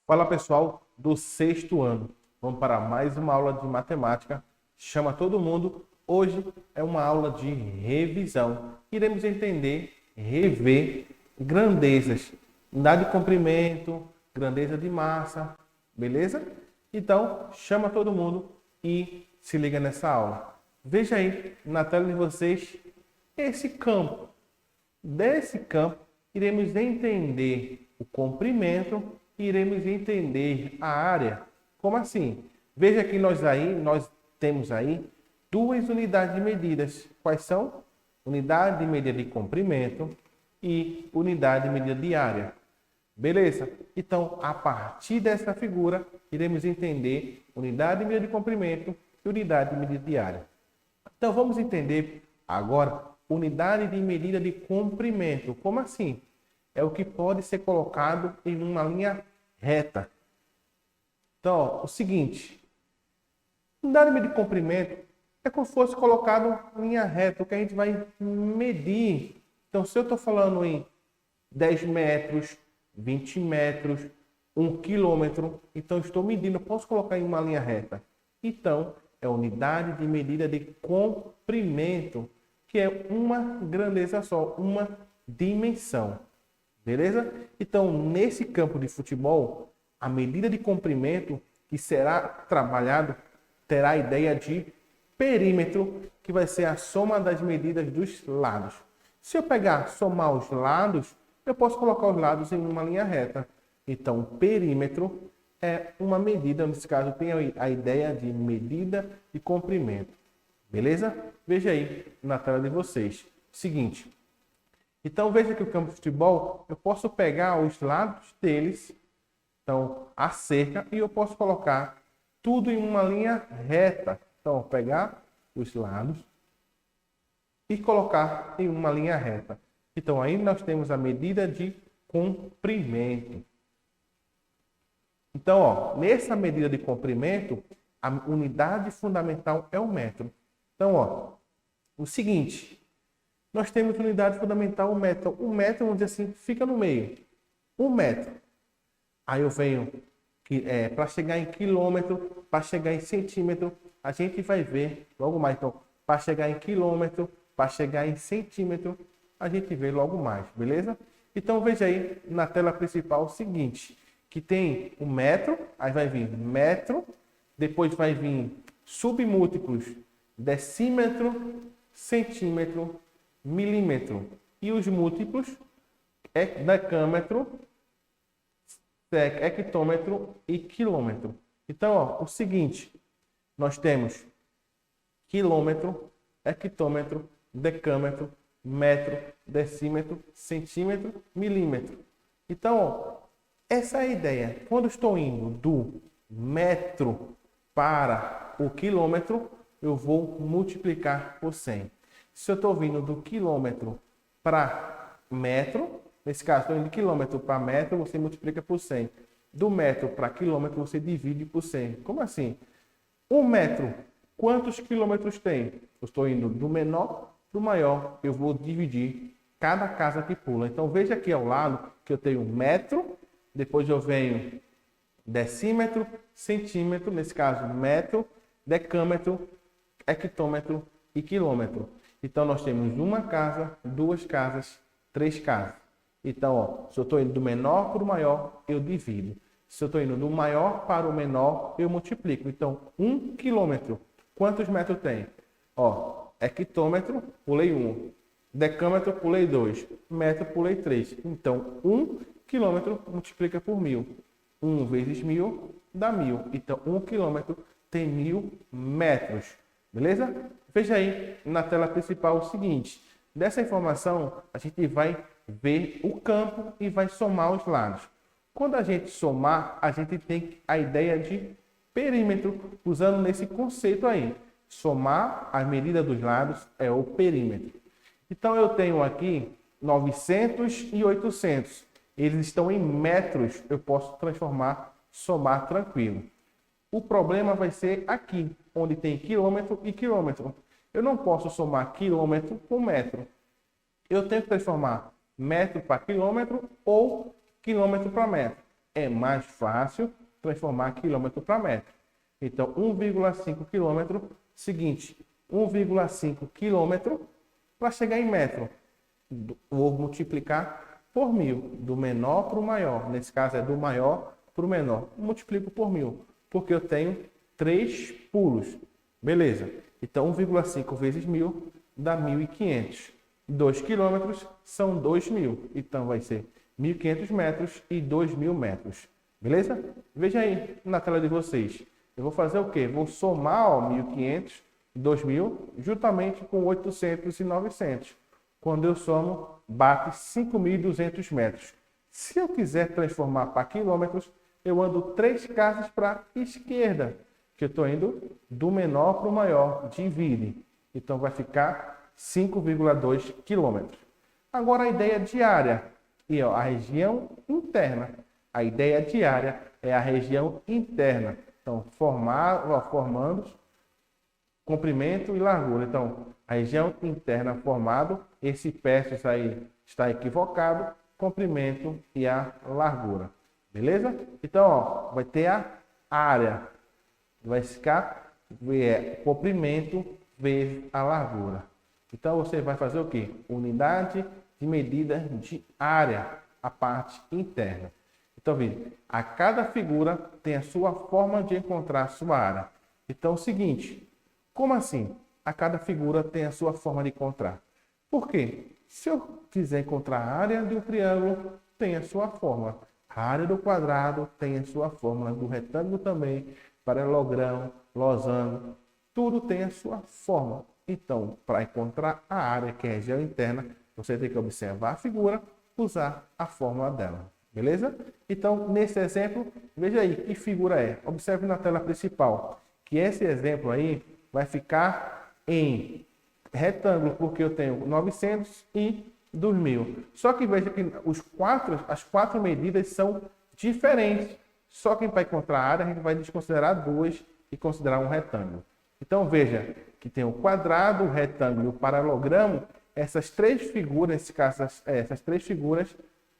Fala pessoal do sexto ano, vamos para mais uma aula de matemática. Chama todo mundo. Hoje é uma aula de revisão. Iremos entender, rever grandezas, unidade de comprimento, grandeza de massa, beleza? Então chama todo mundo e se liga nessa aula. Veja aí na tela de vocês esse campo. Desse campo iremos entender o comprimento, iremos entender a área. Como assim? Veja que nós temos aí duas unidades de medidas. Quais são? Unidade de medida de comprimento e unidade de medida de área. Beleza? Então, a partir dessa figura, iremos entender unidade de medida de comprimento e unidade de medida de área. Então, vamos entender agora unidade de medida de comprimento. Como assim? É o que pode ser colocado em uma linha reta. Então, ó, o seguinte, unidade de medida de comprimento é como se fosse colocado em linha reta, o que a gente vai medir. Então, se eu estou falando em 10 metros, 20 metros, 1 quilômetro, então estou medindo, eu posso colocar em uma linha reta. Então, é unidade de medida de comprimento, que é uma grandeza só, uma dimensão. Beleza? Então, nesse campo de futebol, a medida de comprimento que será trabalhado terá a ideia de perímetro, que vai ser a soma das medidas dos lados. Se eu pegar, somar os lados, eu posso colocar os lados em uma linha reta. Então, perímetro é uma medida, nesse caso tem a ideia de medida de comprimento. Beleza? Veja aí na tela de vocês. Seguinte. Então, veja que o campo de futebol, eu posso pegar os lados deles, então, a cerca, e eu posso colocar tudo em uma linha reta. Então, pegar os lados e colocar em uma linha reta. Então, aí nós temos a medida de comprimento. Então, ó, nessa medida de comprimento, a unidade fundamental é o metro. Então, ó, o seguinte, nós temos unidade fundamental, o metro. O metro, vamos dizer assim, fica no meio. 1 metro. Aí eu venho, para chegar em quilômetro, para chegar em centímetro, a gente vai ver logo mais. Então, para chegar em quilômetro, para chegar em centímetro, a gente vê logo mais, beleza? Então, veja aí na tela principal o seguinte, que tem o metro, aí vai vir metro, depois vai vir submúltiplos, decímetro, centímetro, milímetro. E os múltiplos é decâmetro, hectômetro e quilômetro. Então, ó, o seguinte, nós temos quilômetro, hectômetro, decâmetro, metro, decímetro, centímetro, milímetro. Então, ó, essa é a ideia. Quando estou indo do metro para o quilômetro, eu vou multiplicar por 100. Se eu estou vindo do quilômetro para metro, nesse caso, estou indo de quilômetro para metro, você multiplica por 100. Do metro para quilômetro, você divide por 100. Como assim? 1 metro, quantos quilômetros tem? Eu estou indo do menor para o maior, eu vou dividir cada casa que pula. Então, veja aqui ao lado que eu tenho metro, depois eu venho decímetro, centímetro, nesse caso metro, decâmetro, hectômetro e quilômetro. Então, nós temos uma casa, duas casas, três casas. Então, ó, se eu estou indo do menor para o maior, eu divido. Se eu estou indo do maior para o menor, eu multiplico. Então, 1 quilômetro, quantos metros tem? Ó, hectômetro, pulei 1. Decâmetro, pulei 2. Metro, pulei 3. Então, 1 quilômetro multiplica por 1000. 1 vezes 1000 dá 1000. Então, 1 quilômetro tem 1000 metros. Beleza? Veja aí na tela principal o seguinte. Dessa informação, a gente vai ver o campo e vai somar os lados. Quando a gente somar, a gente tem a ideia de perímetro, usando nesse conceito aí. Somar a medida dos lados é o perímetro. Então, eu tenho aqui 900 e 800. Eles estão em metros, eu posso transformar, somar tranquilo. O problema vai ser aqui, onde tem quilômetro e quilômetro. Eu não posso somar quilômetro com metro. Eu tenho que transformar metro para quilômetro ou quilômetro para metro. é mais fácil transformar quilômetro para metro. Então, 1,5 quilômetro, seguinte, 1,5 quilômetro para chegar em metro. Vou multiplicar por 1000, do menor para o maior. Nesse caso é do maior para o menor. Multiplico por 1000, porque eu tenho 3 pulos. Beleza. Então, 1,5 vezes 1000 dá 1.500. 2 quilômetros são 2.000. Então, vai ser 1.500 metros e 2.000 metros. Beleza? Veja aí na tela de vocês. Eu vou fazer o quê? Vou somar 1.500 e 2.000 juntamente com 800 e 900. Quando eu somo, bate 5.200 metros. Se eu quiser transformar para quilômetros, eu ando 3 casas para a esquerda, que eu estou indo do menor para o maior, divide. Então, vai ficar 5,2 quilômetros. Agora, a ideia diária. E ó, a região interna. A ideia diária é a região interna. Então, formando comprimento e largura. Então, a região interna formado, esse Pestes aí está equivocado, comprimento e a largura. Beleza? Então, ó, vai ter a área. Vai ficar comprimento vezes a largura. Então, você vai fazer o quê? Unidade de medida de área, a parte interna. Então, veja, a cada figura tem a sua forma de encontrar a sua área. Então, é o seguinte, como assim? A cada figura tem a sua forma de encontrar. Por quê? Se eu quiser encontrar a área do triângulo, tem a sua forma. A área do quadrado tem a sua fórmula, do retângulo também, paralelogramo, losango, tudo tem a sua forma. Então, para encontrar a área, que é a região interna, você tem que observar a figura, usar a fórmula dela. Beleza? Então, nesse exemplo, veja aí que figura é. Observe na tela principal, que esse exemplo aí vai ficar em retângulo, porque eu tenho 900 e 2.000. Só que veja que as quatro medidas são diferentes. Só que para encontrar a área, a gente vai desconsiderar duas e considerar um retângulo. Então, veja que tem o quadrado, o retângulo e o paralelogramo. Essas três figuras, nesse caso, essas três figuras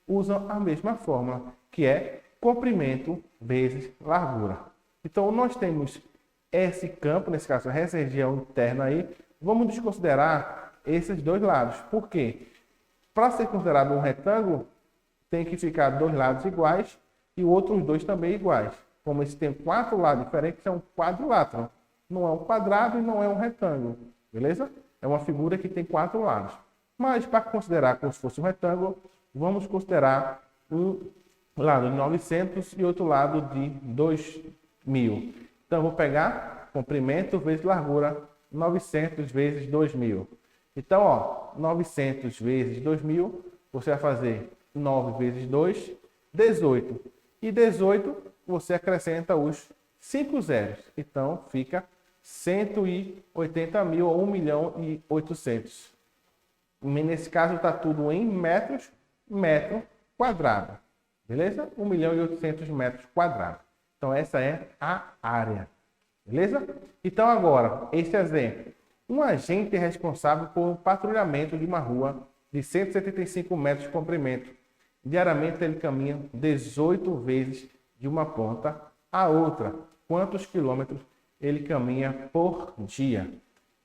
usam a mesma fórmula, que é comprimento vezes largura. Então, nós temos esse campo, nesse caso, essa região interna aí. Vamos desconsiderar esses dois lados. Por quê? Para ser considerado um retângulo, tem que ficar dois lados iguais e outros dois também iguais. Como esse tem 4 lados diferentes, é um quadrilátero. Não é um quadrado e não é um retângulo. Beleza? É uma figura que tem 4 lados. Mas, para considerar como se fosse um retângulo, vamos considerar um lado de 900 e outro lado de 2.000. Então, eu vou pegar comprimento vezes largura, 900 vezes 2.000. Então, ó, 900 vezes 2.000, você vai fazer 9 vezes 2, 18. E 18, você acrescenta os 5 zeros. Então, fica 180.000 ou 1.800.000. Nesse caso, está tudo em metros, metro quadrado. Beleza? 1.800.000 metros quadrados. Então, essa é a área. Beleza? Então, agora, esse exemplo. Um agente é responsável por um patrulhamento de uma rua de 175 metros de comprimento. Diariamente, ele caminha 18 vezes de uma ponta à outra. Quantos quilômetros ele caminha por dia?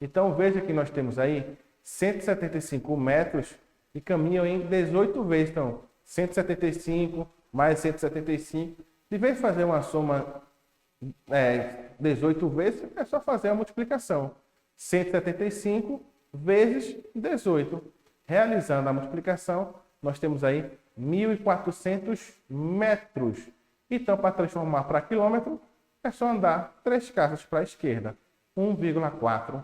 Então, veja que nós temos aí 175 metros e caminham em 18 vezes. Então, 175 mais 175. De vez de fazer uma soma 18 vezes, é só fazer a multiplicação. 175 vezes 18. Realizando a multiplicação, nós temos aí 1.400 metros. Então, para transformar para quilômetro, é só andar 3 casas para a esquerda. 1,4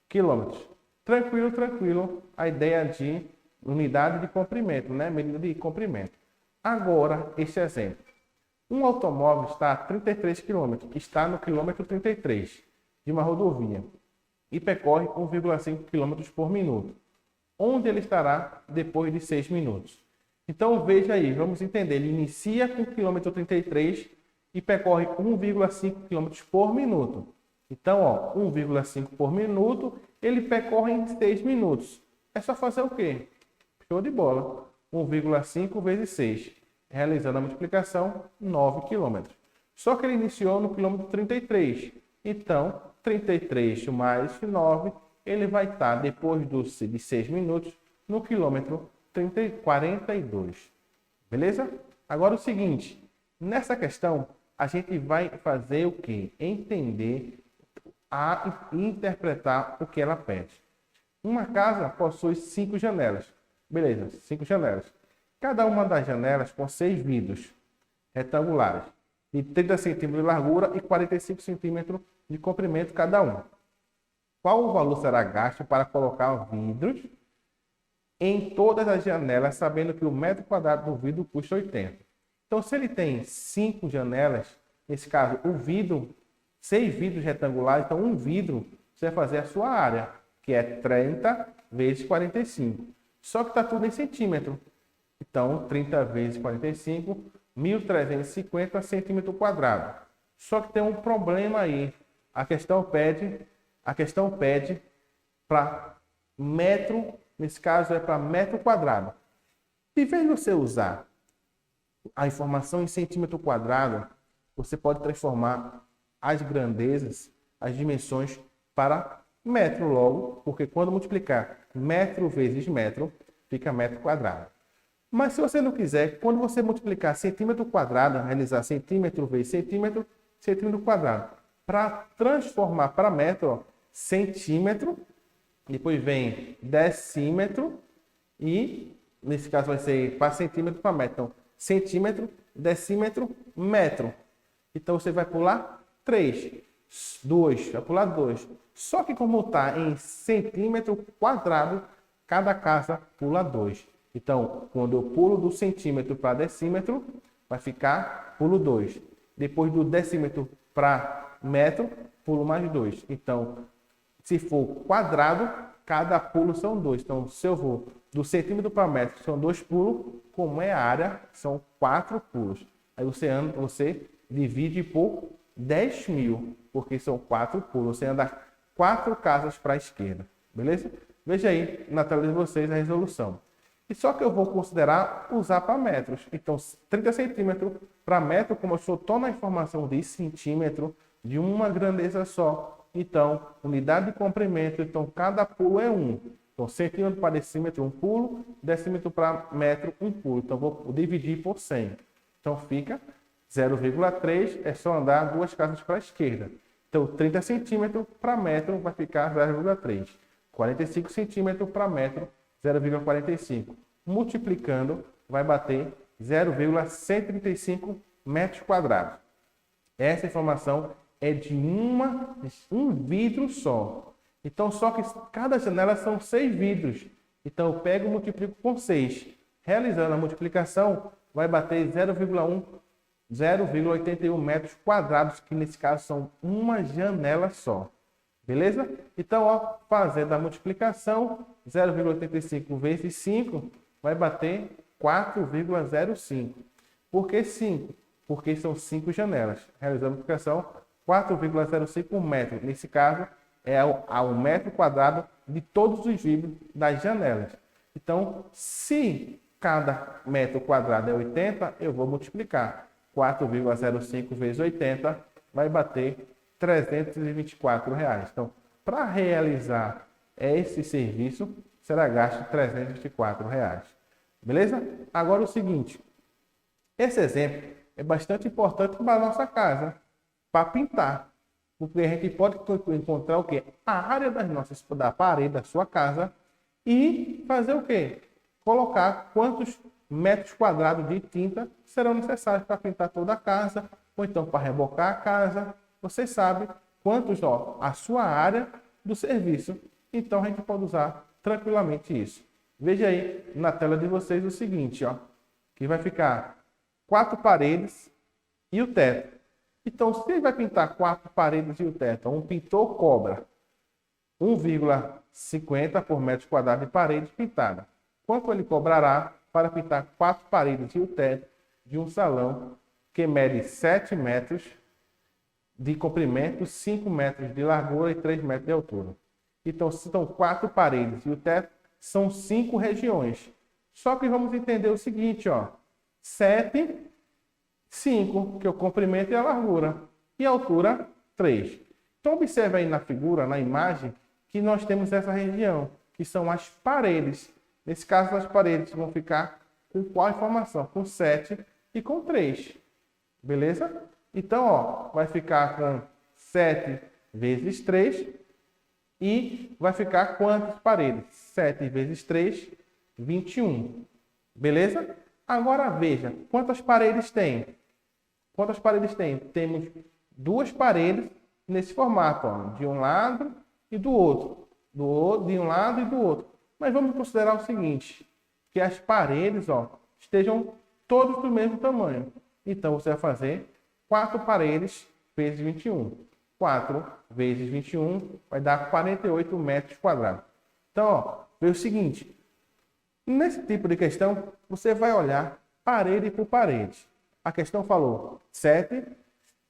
quilômetros. Tranquilo, tranquilo. A ideia de unidade de comprimento, né? Medida de comprimento. Agora, este exemplo. Um automóvel está a 33 km, está no quilômetro 33 de uma rodovia e percorre 1,5 km por minuto. Onde ele estará depois de 6 minutos? Então, veja aí, vamos entender. Ele inicia com o quilômetro 33 e percorre 1,5 km por minuto. Então, ó, 1,5 por minuto, ele percorre em 6 minutos. É só fazer o quê? Show de bola. 1,5 vezes 6. realizando a multiplicação, 9 quilômetros. Só que ele iniciou no quilômetro 33. Então, 33 mais 9, ele vai estar, depois de 6 minutos, no quilômetro 42. Beleza? Agora o seguinte, nessa questão, a gente vai fazer o quê? Entender e interpretar o que ela pede. Uma casa possui 5 janelas. Beleza, 5 janelas. Cada uma das janelas com 6 vidros retangulares, de 30 centímetros de largura e 45 centímetros de comprimento cada um. Qual o valor será gasto para colocar vidros em todas as janelas, sabendo que o metro quadrado do vidro custa 80? Então, se ele tem 5 janelas, nesse caso, o vidro, 6 vidros retangulares, então um vidro, você vai fazer a sua área, que é 30 vezes 45. Só que está tudo em centímetro. Então, 30 vezes 45, 1.350 centímetros quadrados. Só que tem um problema aí. A questão pede para metro, nesse caso é para metro quadrado. Em vez de você usar a informação em centímetro quadrado, você pode transformar as grandezas, as dimensões para metro logo, porque quando multiplicar metro vezes metro, fica metro quadrado. Mas se você não quiser, quando você multiplicar centímetro quadrado, realizar centímetro vezes centímetro, centímetro quadrado, para transformar para metro, ó, centímetro, depois vem decímetro e, nesse caso, vai ser para centímetro para metro. Então, centímetro, decímetro, metro. Então, você vai pular 3, 2, vai pular 2. Só que como está em centímetro quadrado, cada casa pula 2. Então, quando eu pulo do centímetro para decímetro, vai ficar pulo 2. Depois do decímetro para metro, pulo mais 2. Então, se for quadrado, cada pulo são 2. Então, se eu vou do centímetro para metro, são 2 pulos. Como é a área, são 4 pulos. Aí você divide por 10.000, porque são 4 pulos. Você anda 4 casas para a esquerda. Beleza? Veja aí na tela de vocês a resolução. E só que eu vou considerar usar para metros. Então, 30 centímetros para metro, como eu só estou na informação de centímetro, de uma grandeza só. Então, unidade de comprimento, então cada pulo é 1. Então, centímetro para decímetro, 1 pulo. Decímetro para metro, 1 pulo. Então, vou dividir por 100. Então, fica 0,3, é só andar 2 casas para a esquerda. Então, 30 centímetros para metro vai ficar 0,3. 45 centímetros para metro, 0,45. Multiplicando, vai bater 0,135 metros quadrados. Essa informação é de um vidro só. Então, só que cada janela são 6 vidros. Então, eu pego e multiplico por 6. Realizando a multiplicação, vai bater 0,81 metros quadrados, que nesse caso são uma janela só. Beleza? Então, ó, fazendo a multiplicação, 0,85 vezes 5 vai bater 4,05. Por que 5? Porque são 5 janelas. Realizando a multiplicação, 4,05 metros. Nesse caso, é ao metro quadrado de todos os vidros das janelas. Então, se cada metro quadrado é 80, eu vou multiplicar. 4,05 vezes 80 vai bater R$324. Então, para realizar esse serviço, será gasto R$324. Beleza? Agora o seguinte, esse exemplo é bastante importante para a nossa casa, para pintar. Porque a gente pode encontrar o quê? A área da parede da sua casa e fazer o quê? Colocar quantos metros quadrados de tinta serão necessários para pintar toda a casa, ou então para rebocar a casa. Você sabe quantos, ó, a sua área do serviço. Então, a gente pode usar tranquilamente isso. Veja aí na tela de vocês o seguinte, ó, que vai ficar 4 paredes e o teto. Então, se ele vai pintar 4 paredes e o teto, um pintor cobra 1,50 por metro quadrado de parede pintada. Quanto ele cobrará para pintar 4 paredes e o teto de um salão que mede 7 metros de comprimento, 5 metros de largura e 3 metros de altura? Então, se são 4 paredes e o teto, são 5 regiões. Só que vamos entender o seguinte, ó. 7, 5, que é o comprimento e a largura. E a altura, 3. Então, observe aí na figura, na imagem, que nós temos essa região, que são as paredes. Nesse caso, as paredes vão ficar com qual informação? Com 7 e com 3. Beleza? Então, ó, vai ficar com 7 vezes 3 e vai ficar quantas paredes? 7 vezes 3, 21. Beleza? Agora veja, quantas paredes tem? Quantas paredes tem? Temos duas paredes nesse formato, ó, de um lado e do outro. De um lado e do outro. Mas vamos considerar o seguinte, que as paredes, ó, estejam todas do mesmo tamanho. Então, você vai fazer 4 paredes vezes 21. 4 vezes 21 vai dar 48 metros quadrados. Então, ó, vê o seguinte. Nesse tipo de questão, você vai olhar parede por parede. A questão falou 7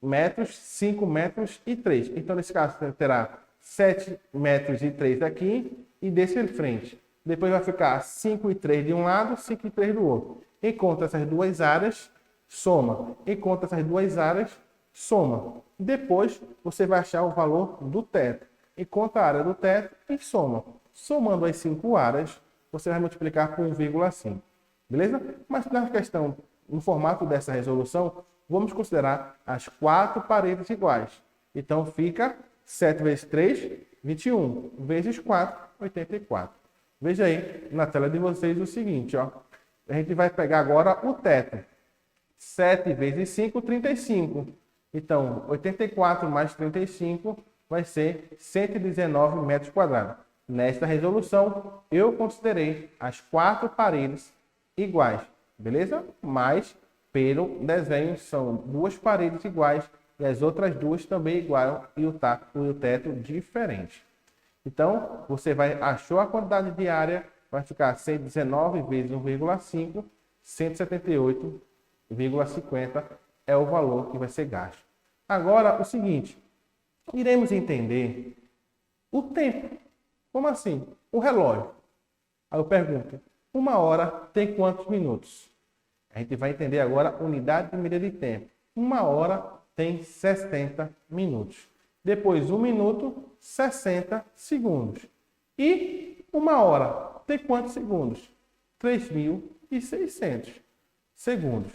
metros, 5 metros e 3. Então, nesse caso, você terá 7 metros e 3 aqui e desse em frente. Depois vai ficar 5 e 3 de um lado, 5 e 3 do outro. Encontra essas duas áreas, soma. Encontra essas duas áreas, soma. Depois, você vai achar o valor do teto. Encontra a área do teto e soma. Somando as 5 áreas, você vai multiplicar por 1,5. Beleza? Mas na questão, no formato dessa resolução, vamos considerar as 4 paredes iguais. Então, fica 7 vezes 3, 21. Vezes 4, 84. Veja aí na tela de vocês o seguinte, ó. A gente vai pegar agora o teto. 7 vezes 5, 35. Então, 84 mais 35 vai ser 119 metros quadrados. Nesta resolução, eu considerei as 4 paredes iguais, beleza? Mas, pelo desenho, são 2 paredes iguais e as outras 2 também iguais e o teto diferente. Então, você achou a quantidade de área, vai ficar 119 vezes 1,5, 178,50 é o valor que vai ser gasto. Agora, o seguinte, iremos entender o tempo. Como assim? O relógio. Aí eu pergunto, 1 hora tem quantos minutos? A gente vai entender agora unidade de medida de tempo. 1 hora tem 60 minutos. Depois, 1 minuto, 60 segundos. E 1 hora tem quantos segundos? 3.600 segundos.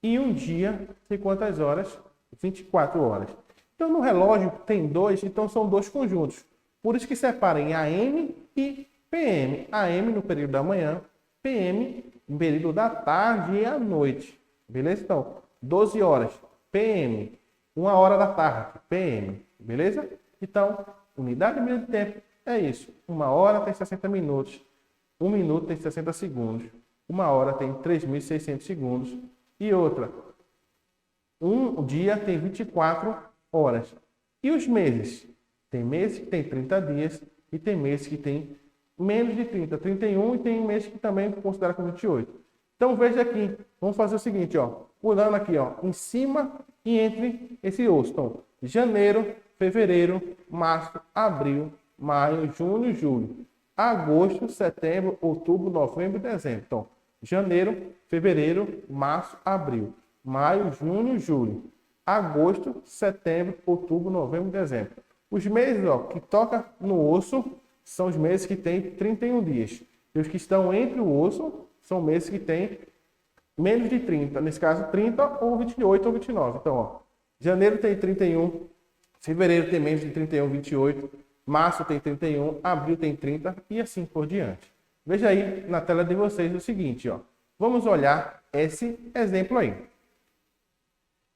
E um dia tem quantas horas? 24 horas. Então, no relógio tem 2, então são 2 conjuntos. Por isso que separa em AM e PM. AM no período da manhã, PM no período da tarde e à noite. Beleza? Então, 12 horas, PM. 1 hora da tarde, PM. Beleza? Então, unidade de medida de tempo é isso. 1 hora tem 60 minutos. 1 minuto tem 60 segundos. 1 hora tem 3.600 segundos. E outra, um dia tem 24 horas. E os meses? Tem meses que tem 30 dias e tem meses que tem menos de 30, 31 e tem meses que também considera com 28. Então veja aqui, vamos fazer o seguinte, ó, pulando aqui, ó, em cima e entre esse osso. Então, janeiro, fevereiro, março, abril, maio, junho, julho, agosto, setembro, outubro, novembro e dezembro. Então, janeiro, fevereiro, março, abril, maio, junho, julho, agosto, setembro, outubro, novembro e dezembro. Os meses, ó, que toca no osso são os meses que têm 31 dias. E os que estão entre o osso são meses que têm menos de 30. Nesse caso, 30 ou 28 ou 29. Então, ó, janeiro tem 31, fevereiro tem menos de 31, 28, março tem 31, abril tem 30 e assim por diante. Veja aí na tela de vocês o seguinte, ó. Vamos olhar esse exemplo aí.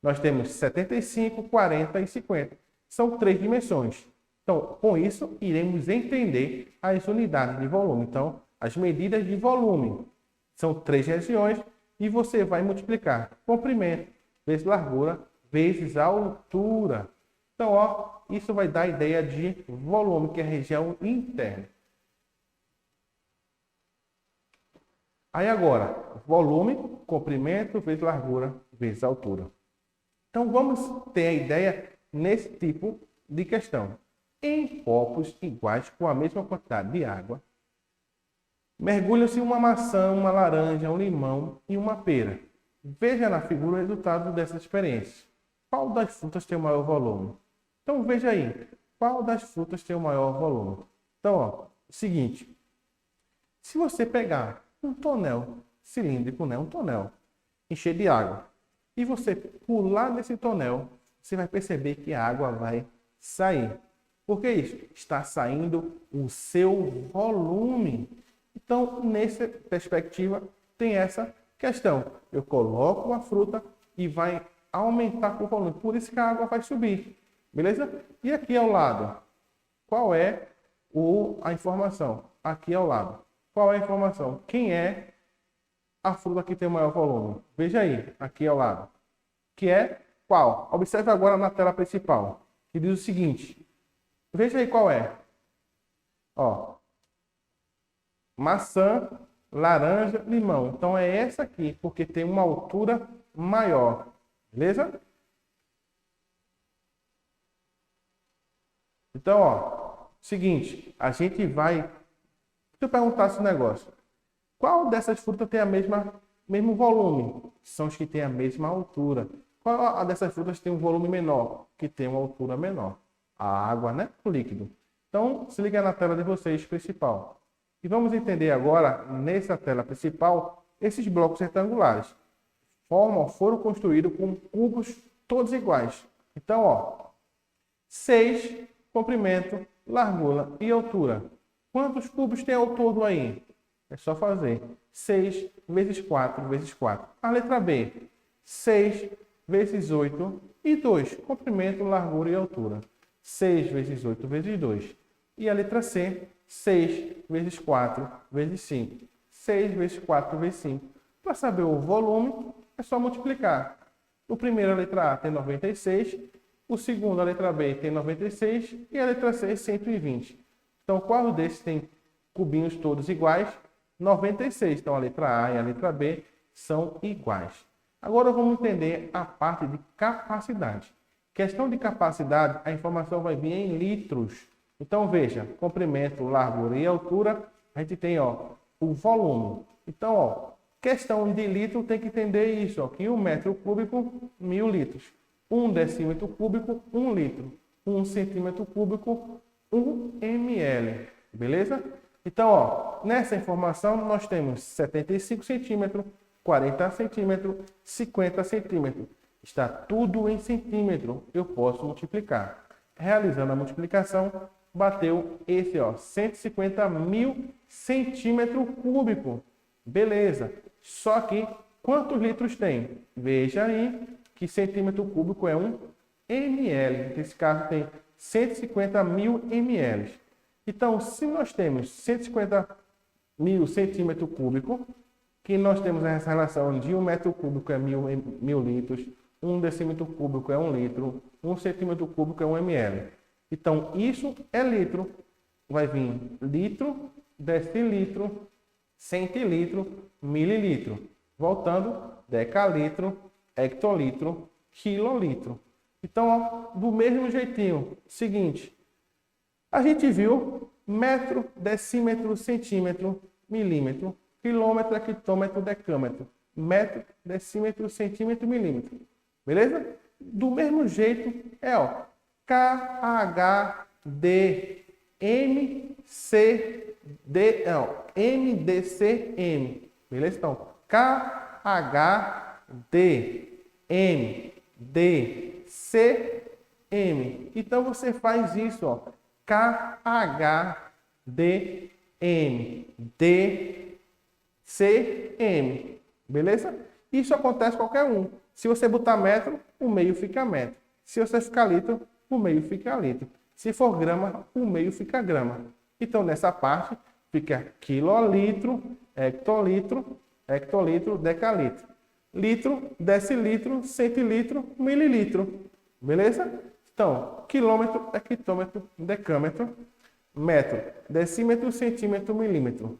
Nós temos 75, 40 e 50. São 3 dimensões. Então, com isso, iremos entender as unidades de volume. Então, as medidas de volume são 3 regiões e você vai multiplicar comprimento vezes largura vezes altura. Então, ó, isso vai dar a ideia de volume, que é a região interna. Aí agora, volume, comprimento vezes largura vezes altura. Então, vamos ter a ideia nesse tipo de questão. Em copos iguais com a mesma quantidade de água, mergulham-se uma maçã, uma laranja, um limão e uma pera. Veja na figura o resultado dessa experiência. Qual das frutas tem o maior volume? Então veja aí, qual das frutas tem o maior volume? Então, ó, seguinte, se você pegar um tonel cilíndrico, né, um tonel, encher de água, e você pular nesse tonel, você vai perceber que a água vai sair. Por que isso? Está saindo o seu volume. Então, nessa perspectiva, tem essa questão. Eu coloco a fruta e vai aumentar o volume. Por isso que a água vai subir. Beleza? E aqui ao lado, qual é a informação? Aqui ao lado. Qual é a informação? Quem é a fruta que tem o maior volume? Veja aí, aqui ao lado. Que é qual? Observe agora na tela principal. Que diz o seguinte. Veja aí qual é. Ó. Maçã, laranja, limão. Então é essa aqui, porque tem uma altura maior. Beleza? Então, ó. Seguinte. A gente vai... Deixa eu perguntar esse negócio. Qual dessas frutas tem mesmo volume? São os que têm a mesma altura. Qual dessas frutas tem um volume menor? Que tem uma altura menor. A água, né? O líquido. Então, se liga na tela de vocês principal. E vamos entender agora, nessa tela principal, esses blocos retangulares. Foram construídos com cubos todos iguais. Então, ó, 6, comprimento, largura e altura. Quantos cubos tem ao todo aí? É só fazer 6 vezes 4 vezes 4. A letra B, 6 vezes 8 e 2. Comprimento, largura e altura. 6 vezes 8 vezes 2. E a letra C, 6 vezes 4 vezes 5. 6 vezes 4 vezes 5. Para saber o volume, é só multiplicar. O primeiro, a letra A, tem 96. O segundo, a letra B, tem 96. E a letra C, 120. Então, qual desses tem cubinhos todos iguais? 96. Então, a letra A e a letra B são iguais. Agora, vamos entender a parte de capacidade. Questão de capacidade, a informação vai vir em litros. Então, veja, comprimento, largura e altura, a gente tem, ó, o volume. Então, ó, questão de litro, tem que entender isso, ó, que 1 metro cúbico, 1000 litros. 1 decímetro cúbico, 1 litro. 1 centímetro cúbico, 1 ml. Beleza? Então, ó, nessa informação nós temos 75 centímetros, 40 centímetros, 50 centímetros. Está tudo em centímetro. Eu posso multiplicar. Realizando a multiplicação, bateu esse, ó, 150 mil centímetros cúbicos. Beleza. Só que quantos litros tem? Veja aí que centímetro cúbico é 1 ml. Nesse caso tem 150 mil ml. Então, se nós temos 150 mil centímetros cúbicos, que nós temos essa relação de 1 metro cúbico é mil litros, 1 decímetro cúbico é 1 litro, 1 centímetro cúbico é 1 ml. Então, isso é litro. Vai vir litro, decilitro, centilitro, mililitro. Voltando, decalitro, hectolitro, quilolitro. Então, ó, do mesmo jeitinho, seguinte, a gente viu metro, decímetro, centímetro, milímetro, quilômetro, hectômetro, decâmetro, metro, decímetro, centímetro, milímetro. Beleza? Do mesmo jeito é, ó, MDCM. Beleza? Então, KHDMDCM. Então, você faz isso, ó. KHDMDCM. Beleza? Isso acontece qualquer um. Se você botar metro, o meio fica metro. Se você ficar litro, o meio fica litro. Se for grama, o meio fica grama. Então, nessa parte, fica quilolitro, hectolitro, decalitro. Litro, decilitro, centilitro, mililitro. Beleza? Então, quilômetro, hectômetro, decâmetro, metro, decímetro, centímetro, milímetro.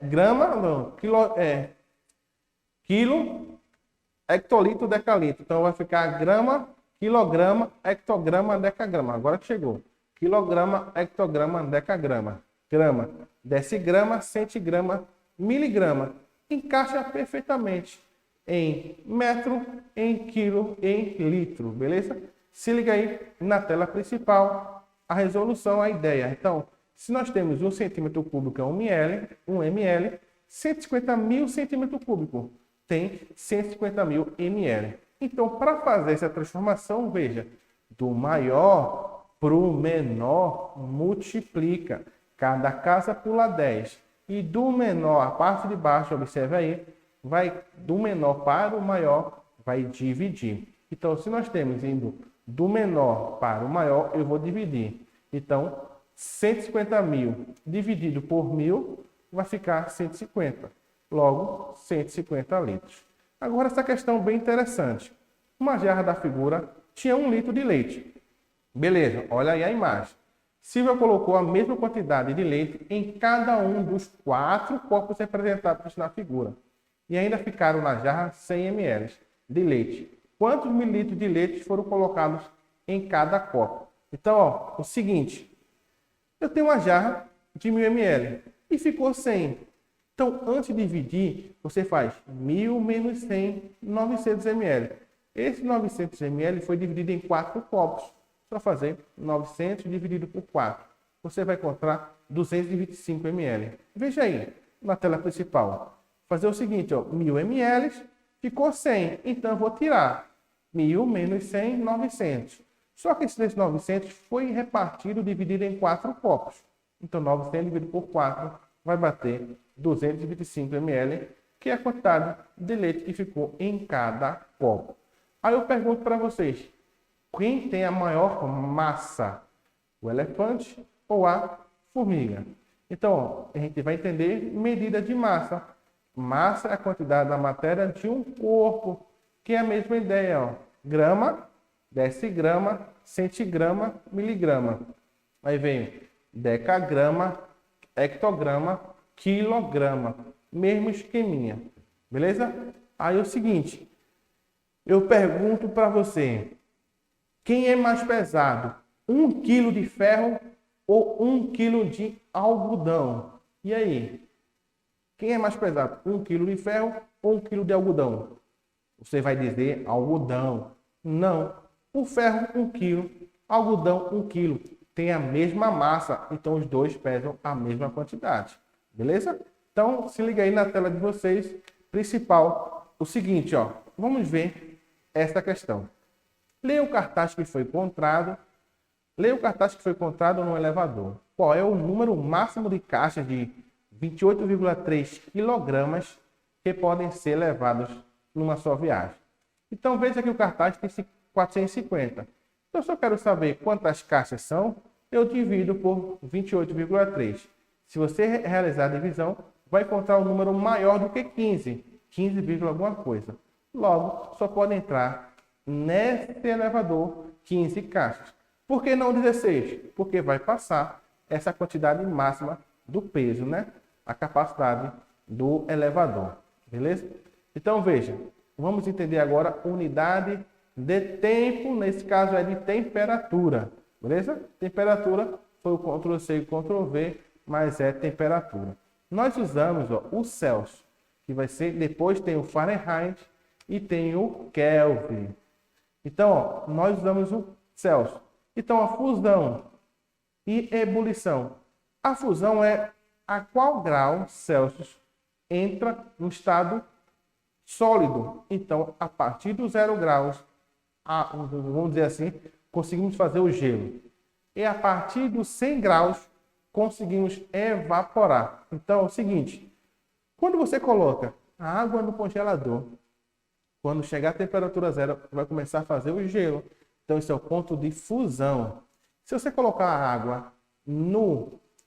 Grama, não, quilo, hectolitro, decalitro. Então, vai ficar grama, quilograma, hectograma, decagrama. Agora que chegou. Quilograma, hectograma, decagrama. Grama, decigrama, centigrama, miligrama. encaixa perfeitamente em metro, em quilo, em litro, beleza? Se liga aí na tela principal, a resolução, a ideia. Então, se nós temos 1 centímetro cúbico é 1 ml, 150 mil centímetros cúbicos tem 150 mil ml. Então, para fazer essa transformação, veja, do maior para o menor, multiplica. Cada casa pula 10. E do menor, a parte de baixo, observe aí, vai do menor para o maior, vai dividir. Então, se nós temos indo do menor para o maior, eu vou dividir. Então, 150 mil dividido por 1.000 vai ficar 150. Logo, 150 litros. Agora, essa questão bem interessante. Uma jarra da figura tinha 1 litro de leite. Beleza, olha aí a imagem. Silvia colocou a mesma quantidade de leite em cada um dos 4 copos representados na figura. E ainda ficaram na jarra 100 ml de leite. Quantos mililitros de leite foram colocados em cada copo? Então, ó, o seguinte. Eu tenho uma jarra de 1.000 ml e ficou 100. Então, antes de dividir, você faz 1.000 menos 100, 900 ml. Esse 900 ml foi dividido em 4 copos. Só fazer 900 dividido por 4. Você vai encontrar 225 ml. Veja aí, na tela principal. Fazer o seguinte, ó, 1.000 ml, ficou 100. Então, eu vou tirar 1.000 menos 100, 900. Só que esses 900 foi repartido, dividido em 4 copos. Então, 900 dividido por 4 vai bater 225 ml, que é a quantidade de leite que ficou em cada copo. Aí eu pergunto para vocês, quem tem a maior massa? O elefante ou a formiga? Então, ó, a gente vai entender medida de massa. Massa é a quantidade da matéria de um corpo, que é a mesma ideia, ó. Grama, decigrama, centigrama, miligrama. Aí vem decagrama, hectograma, quilograma. Mesmo esqueminha. Beleza? Aí é o seguinte, eu pergunto para você, quem é mais pesado? 1 quilo de ferro ou 1 quilo de algodão? E aí? Quem é mais pesado? 1 quilo de ferro ou 1 quilo de algodão? Você vai dizer algodão. Não. O ferro, 1 quilo. Algodão, 1 quilo. Tem a mesma massa. Então, os dois pesam a mesma quantidade. Beleza? Então, se liga aí na tela de vocês. Principal, o seguinte, ó. Vamos ver esta questão. Leia o cartaz que foi encontrado. Leia o cartaz que foi encontrado no elevador. Qual é o número máximo de caixas de 28,3 quilogramas que podem ser levados numa só viagem? Então, veja que o cartaz tem 450. Então, se eu quero saber quantas caixas são, eu divido por 28,3. Se você realizar a divisão, vai encontrar um número maior do que 15. 15, alguma coisa. Logo, só pode entrar nesse elevador 15 caixas. Por que não 16? Porque vai passar essa quantidade máxima do peso, né? A capacidade do elevador. Beleza? Então, veja. Vamos entender agora unidade de tempo. Nesse caso é de temperatura. Beleza? Temperatura foi o Ctrl+C e Ctrl+V, mas é temperatura. Nós usamos o Celsius, que vai ser, depois tem o Fahrenheit e tem o Kelvin. Então, ó, nós usamos o Celsius. Então, a fusão e ebulição. A fusão é a qual grau Celsius entra no estado sólido. Então, a partir do 0 graus, vamos dizer assim, conseguimos fazer o gelo. E a partir dos 100 graus, conseguimos evaporar. Então, é o seguinte, quando você coloca a água no congelador, quando chegar a temperatura 0, vai começar a fazer o gelo. Então, esse é o ponto de fusão. Se você colocar a água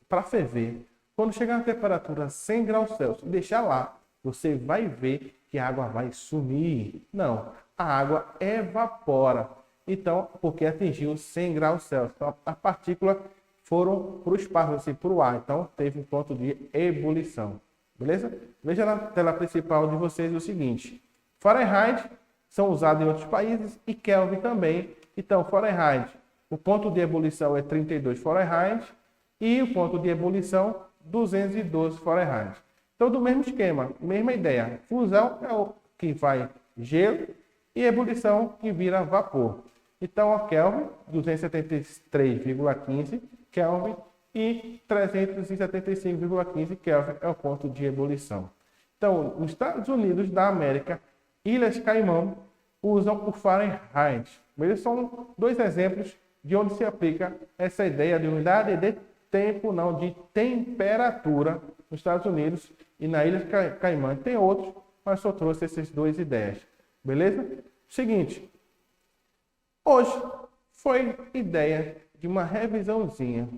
para ferver, quando chegar a temperatura 100 graus Celsius e deixar lá, você vai ver que a água vai sumir. Não, a água evapora. Então, porque atingiu 100 graus Celsius. Então, a partícula foram para o espaço, assim, para o ar. Então, teve um ponto de ebulição. Beleza? Veja na tela principal de vocês o seguinte. Fahrenheit são usados em outros países e Kelvin também. Então, Fahrenheit, o ponto de ebulição é 32 Fahrenheit e o ponto de ebulição 212 Fahrenheit. Então, do mesmo esquema, mesma ideia. Fusão é o que vai gelo e ebulição que vira vapor. Então, a Kelvin, 273,15 Kelvin e 375,15 Kelvin é o ponto de ebulição. Então, nos Estados Unidos da América, Ilhas Caimão usam o Fahrenheit. Eles são dois exemplos de onde se aplica essa ideia de unidade de tempo, não de temperatura, nos Estados Unidos e na Ilha Caimã. Tem outros, mas só trouxe essas duas ideias. Beleza? Seguinte, hoje foi ideia de uma revisãozinha.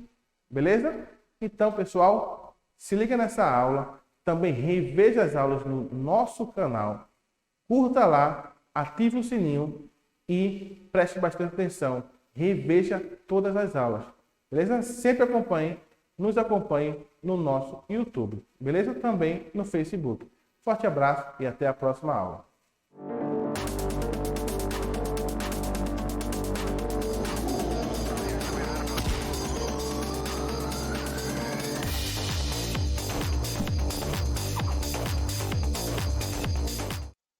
Beleza? Então, pessoal, se liga nessa aula. Também reveja as aulas no nosso canal. Curta lá, ative o sininho e preste bastante atenção. Reveja todas as aulas. Beleza? Sempre nos acompanhe no nosso YouTube. Beleza? Também no Facebook. Forte abraço e até a próxima aula.